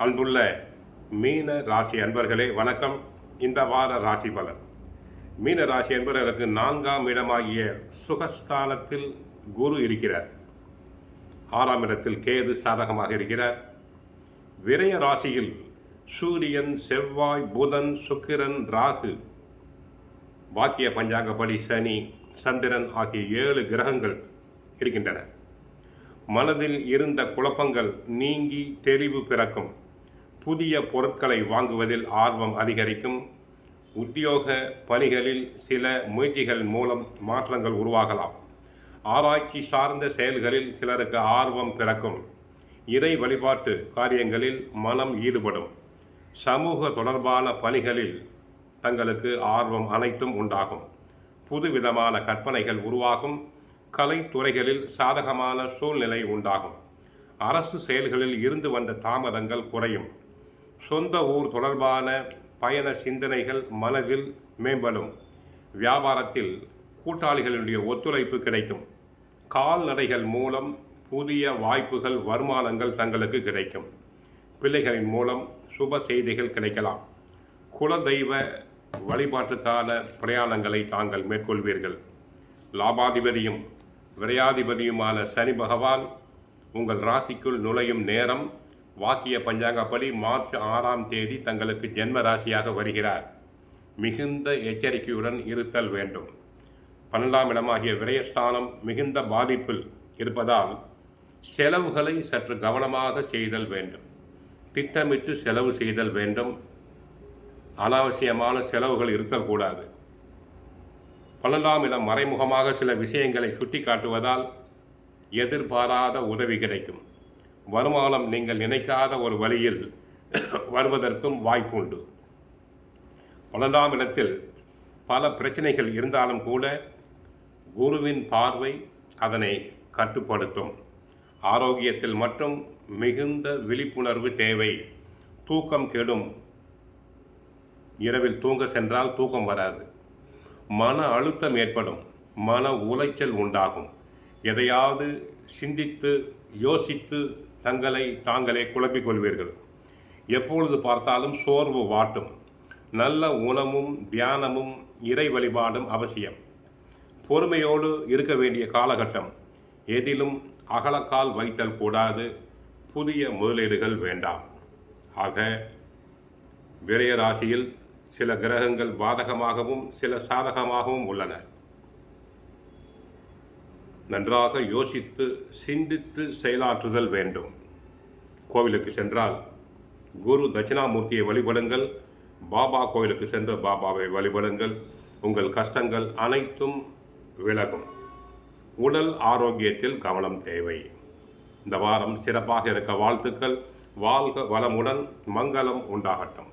அன்புள்ள மீன ராசி அன்பர்களே வணக்கம். இந்த வார ராசி பலன். மீன ராசி அன்பர்களுக்கு 4ஆம் இடமாகிய சுகஸ்தானத்தில் குரு இருக்கிறார். 6ஆம் இடத்தில் கேது சாதகமாக இருக்கிறார். விரய ராசியில் சூரியன், செவ்வாய், புதன், சுக்கிரன், ராகு, வாக்கிய பஞ்சாங்கப்படி சனி, சந்திரன் ஆகிய 7 கிரகங்கள் இருக்கின்றன. மனதில் இருந்த குழப்பங்கள் நீங்கி தெளிவு பிறக்கும். புதிய பொருட்களை வாங்குவதில் ஆர்வம் அதிகரிக்கும். உத்தியோக பணிகளில் சில முயற்சிகள் மூலம் மாற்றங்கள் உருவாகலாம். ஆராய்ச்சி சார்ந்த செயல்களில் சிலருக்கு ஆர்வம் பிறக்கும். இறை வழிபாட்டு காரியங்களில் மனம் ஈடுபடும். சமூக தொடர்பான பணிகளில் தங்களுக்கு ஆர்வம் அனைத்தும் உண்டாகும். புதுவிதமான கற்பனைகள் உருவாகும். கலைத்துறைகளில் சாதகமான சூழ்நிலை உண்டாகும். அரசு செயல்களில் இருந்து வந்த தாமதங்கள் குறையும். சொந்த ஊர் தொடர்பான பயண சிந்தனைகள் மனதில் மேம்படும். வியாபாரத்தில் கூட்டாளிகளுடைய ஒத்துழைப்பு கிடைக்கும். கால்நடைகள் மூலம் புதிய வாய்ப்புகள், வருமானங்கள் தங்களுக்கு கிடைக்கும். பிள்ளைகளின் மூலம் சுப செய்திகள் கிடைக்கலாம். குலதெய்வ வழிபாட்டுக்கான பிரயாணங்களை தாங்கள் மேற்கொள்வீர்கள். லாபாதிபதியும் விரையாதிபதியுமான சனி பகவான் உங்கள் ராசிக்குள் நுழையும் நேரம் வாக்கிய பஞ்சாங்கப்படி மார்ச் 6ஆம் தேதி தங்களுக்கு ஜென்ம ராசியாக வருகிறார். மிகுந்த எச்சரிக்கையுடன் இருத்தல் வேண்டும். 12ஆம் இடமாகிய விரயஸ்தானம் மிகுந்த பாதிப்பில் இருப்பதால் செலவுகளை சற்று கவனமாக செய்தல் வேண்டும். திட்டமிட்டு செலவு செய்தல் வேண்டும். அனாவசியமான செலவுகள் இருக்கக்கூடாது. 12ஆம் இடம் மறைமுகமாக சில விஷயங்களை சுட்டி காட்டுவதால் எதிர்பாராத உதவி கிடைக்கும். வருமானம் நீங்கள் நினைக்காத ஒரு வழியில் வருவதற்கும் வாய்ப்புண்டு. 12ஆம் இடத்தில் பல பிரச்சனைகள் இருந்தாலும் கூட குருவின் பார்வை அதனை கட்டுப்படுத்தும். ஆரோக்கியத்தில் மட்டும் மிகுந்த விழிப்புணர்வு தேவை. தூக்கம் கெடும். இரவில் தூங்க சென்றால் தூக்கம் வராது. மன அழுத்தம் ஏற்படும். மன உளைச்சல் உண்டாகும். எதையாவது சிந்தித்து யோசித்து தங்களை தாங்களே குழப்பிக் கொள்வீர்கள். எப்பொழுது பார்த்தாலும் சோர்வு வாட்டும். நல்ல உணவும் தியானமும் இறை வழிபாடும் அவசியம். பொறுமையோடு இருக்க வேண்டிய காலகட்டம். எதிலும் அகலக்கால் வைத்தல் கூடாது. புதிய முதலீடுகள் வேண்டாம். ஆக விரய ராசியில் சில கிரகங்கள் பாதகமாகவும் சில சாதகமாகவும் உள்ளன. நன்றாக யோசித்து சிந்தித்து செயலாற்றுதல் வேண்டும். கோவிலுக்கு சென்றால் குரு தட்சிணாமூர்த்தியை வழிபடுங்கள். பாபா கோவிலுக்கு சென்று பாபாவை வழிபடுங்கள். உங்கள் கஷ்டங்கள் அனைத்தும் விலகும். உடல் ஆரோக்கியத்தில் கவனம் தேவை. இந்த வாரம் சிறப்பாக இருக்க வாழ்த்துக்கள். வாழ்க வளமுடன். மங்களம் உண்டாகட்டும்.